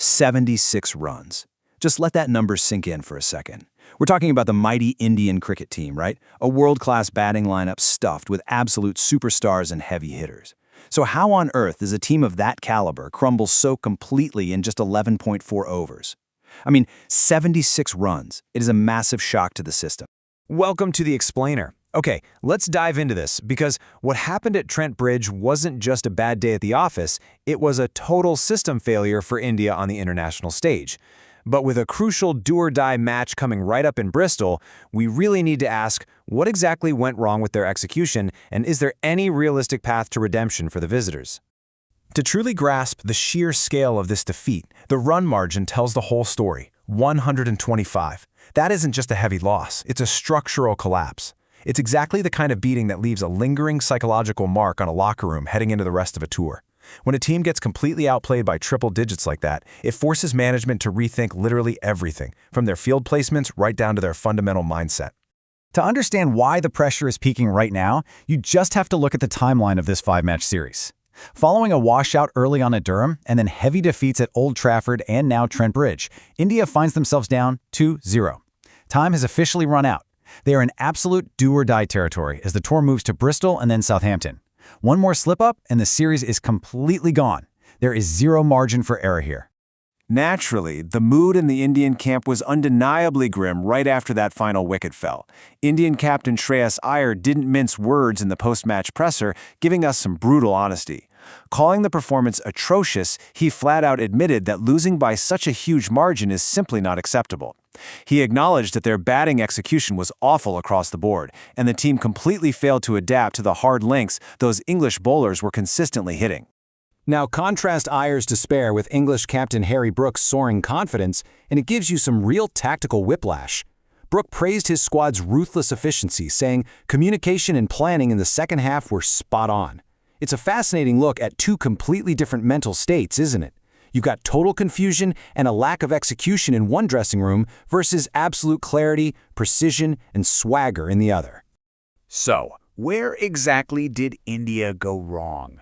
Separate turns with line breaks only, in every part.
76 runs. Just let that number sink in for a second. We're talking about the mighty Indian cricket team, right? A world-class batting lineup stuffed with absolute superstars and heavy hitters. So how on earth does a team of that caliber crumble so completely in just 11.4 overs? I mean, 76 runs. It is a massive shock to the system.
Welcome to The Explainer. Okay, let's dive into this, because what happened at Trent Bridge wasn't just a bad day at the office, it was a total system failure for India on the international stage. But with a crucial do-or-die match coming right up in Bristol, we really need to ask what exactly went wrong with their execution, and is there any realistic path to redemption for the visitors? To truly grasp the sheer scale of this defeat, the run margin tells the whole story: 125. That isn't just a heavy loss, it's a structural collapse. It's exactly the kind of beating that leaves a lingering psychological mark on a locker room heading into the rest of a tour. When a team gets completely outplayed by triple digits like that, it forces management to rethink literally everything, from their field placements right down to their fundamental mindset.
To understand why the pressure is peaking right now, you just have to look at the timeline of this 5-match series. Following a washout early on at Durham and then heavy defeats at Old Trafford and now Trent Bridge, India finds themselves down 2-0. Time has officially run out. They are in absolute do-or-die territory as the tour moves to Bristol and then Southampton. One more slip-up and the series is completely gone. There is zero margin for error here.
Naturally, the mood in the Indian camp was undeniably grim right after that final wicket fell. Indian captain Shreyas Iyer didn't mince words in the post-match presser, giving us some brutal honesty. Calling the performance atrocious, he flat-out admitted that losing by such a huge margin is simply not acceptable. He acknowledged that their batting execution was awful across the board, and the team completely failed to adapt to the hard lengths those English bowlers were consistently hitting.
Now contrast Iyer's despair with English captain Harry Brook's soaring confidence, and it gives you some real tactical whiplash. Brook praised his squad's ruthless efficiency, saying communication and planning in the second half were spot on. It's a fascinating look at two completely different mental states, isn't it? You've got total confusion and a lack of execution in one dressing room versus absolute clarity, precision, and swagger in the other.
So, where exactly did India go wrong?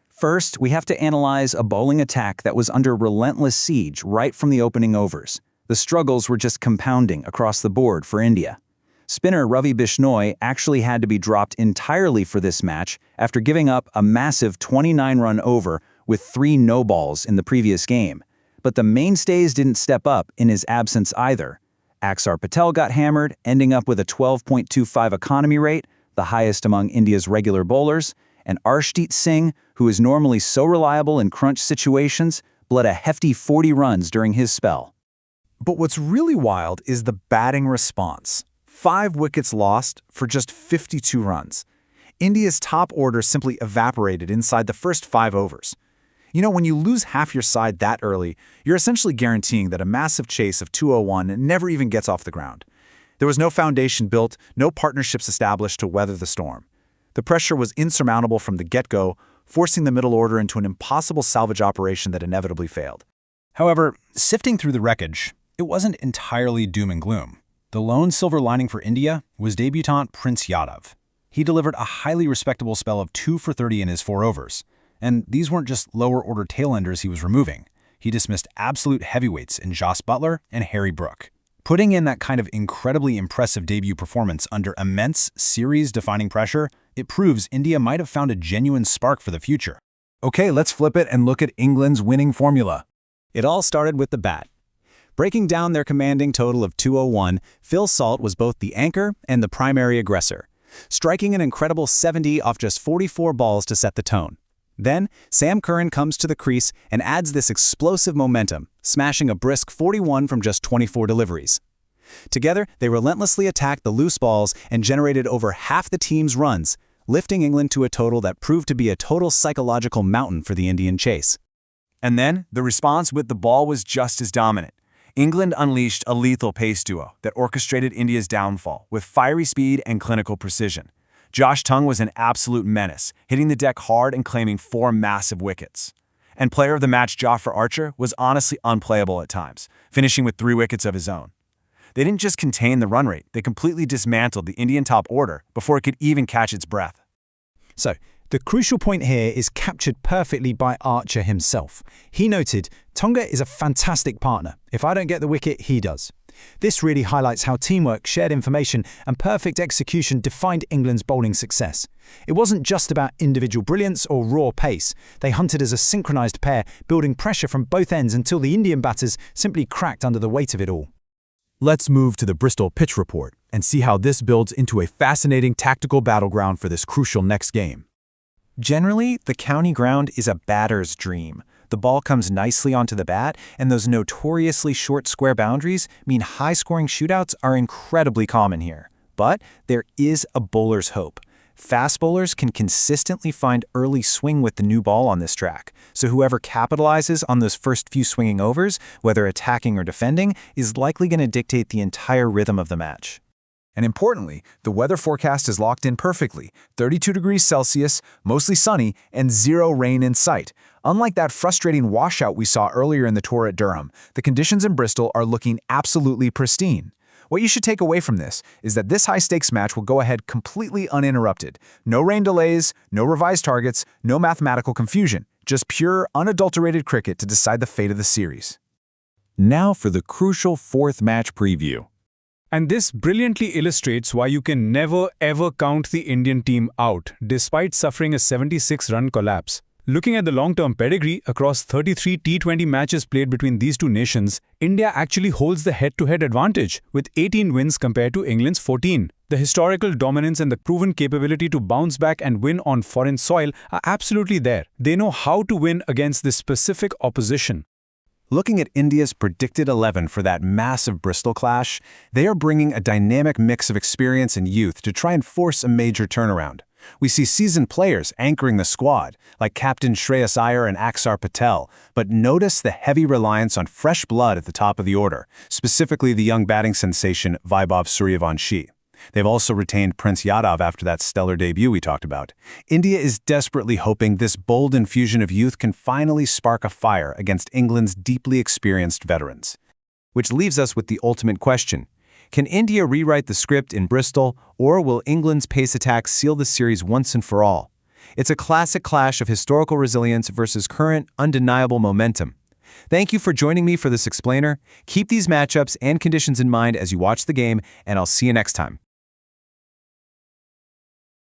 First, we have to analyze a bowling attack that was under relentless siege right from the opening overs. The struggles were just compounding across the board for India. Spinner Ravi Bishnoi actually had to be dropped entirely for this match after giving up a massive 29-run over with 3 no-balls in the previous game. But the mainstays didn't step up in his absence either. Axar Patel got hammered, ending up with a 12.25 economy rate, the highest among India's regular bowlers, and Arshdeep Singh, who is normally so reliable in crunch situations, bled a hefty 40 runs during his spell.
But what's really wild is the batting response. 5 wickets lost for just 52 runs. India's top order simply evaporated inside the first 5 overs. You know, when you lose half your side that early, you're essentially guaranteeing that a massive chase of 201 never even gets off the ground. There was no foundation built, no partnerships established to weather the storm. The pressure was insurmountable from the get-go, forcing the middle order into an impossible salvage operation that inevitably failed.
However, sifting through the wreckage, it wasn't entirely doom and gloom. The lone silver lining for India was debutant Prince Yadav. He delivered a highly respectable spell of 2 for 30 in his 4 overs. And these weren't just lower-order tailenders he was removing. He dismissed absolute heavyweights in Jos Buttler and Harry Brook. Putting in that kind of incredibly impressive debut performance under immense, series-defining pressure, it proves India might have found a genuine spark for the future.
Okay, let's flip it and look at England's winning formula.
It all started with the bat. Breaking down their commanding total of 201, Phil Salt was both the anchor and the primary aggressor, striking an incredible 70 off just 44 balls to set the tone. Then, Sam Curran comes to the crease and adds this explosive momentum, smashing a brisk 41 from just 24 deliveries. Together, they relentlessly attacked the loose balls and generated over half the team's runs, lifting England to a total that proved to be a total psychological mountain for the Indian chase.
And then, the response with the ball was just as dominant. England unleashed a lethal pace duo that orchestrated India's downfall with fiery speed and clinical precision. Josh Tongue was an absolute menace, hitting the deck hard and claiming 4 massive wickets. And player of the match Jofra Archer was honestly unplayable at times, finishing with 3 wickets of his own. They didn't just contain the run rate, they completely dismantled the Indian top order before it could even catch its breath.
So, The crucial point here is captured perfectly by Archer himself. He noted, "Tonga is a fantastic partner. If I don't get the wicket, he does." This really highlights how teamwork, shared information, and perfect execution defined England's bowling success. It wasn't just about individual brilliance or raw pace. They hunted as a synchronized pair, building pressure from both ends until the Indian batters simply cracked under the weight of it all.
Let's move to the Bristol pitch report and see how this builds into a fascinating tactical battleground for this crucial next game.
Generally, the county ground is a batter's dream. The ball comes nicely onto the bat, and those notoriously short square boundaries mean high-scoring shootouts are incredibly common here. But there is a bowler's hope. Fast bowlers can consistently find early swing with the new ball on this track, so whoever capitalizes on those first few swinging overs, whether attacking or defending, is likely going to dictate the entire rhythm of the match.
And importantly, the weather forecast is locked in perfectly, 32 degrees Celsius, mostly sunny, and 0 rain in sight. Unlike that frustrating washout we saw earlier in the tour at Durham, the conditions in Bristol are looking absolutely pristine. What you should take away from this is that this high-stakes match will go ahead completely uninterrupted. No rain delays, no revised targets, no mathematical confusion, just pure, unadulterated cricket to decide the fate of the series.
Now for the crucial fourth match preview.
And this brilliantly illustrates why you can never ever count the Indian team out, despite suffering a 76-run collapse. Looking at the long-term pedigree across 33 T20 matches played between these two nations, India actually holds the head-to-head advantage, with 18 wins compared to England's 14. The historical dominance and the proven capability to bounce back and win on foreign soil are absolutely there. They know how to win against this specific opposition.
Looking at India's predicted 11 for that massive Bristol clash, they are bringing a dynamic mix of experience and youth to try and force a major turnaround. We see seasoned players anchoring the squad, like Captain Shreyas Iyer and Axar Patel, but notice the heavy reliance on fresh blood at the top of the order, specifically the young batting sensation Vaibhav Suryavanshi. They've also retained Prince Yadav after that stellar debut we talked about. India is desperately hoping this bold infusion of youth can finally spark a fire against England's deeply experienced veterans. Which leaves us with the ultimate question. Can India rewrite the script in Bristol, or will England's pace attack seal the series once and for all? It's a classic clash of historical resilience versus current, undeniable momentum. Thank you for joining me for this explainer. Keep these matchups and conditions in mind as you watch the game, and I'll see you next time.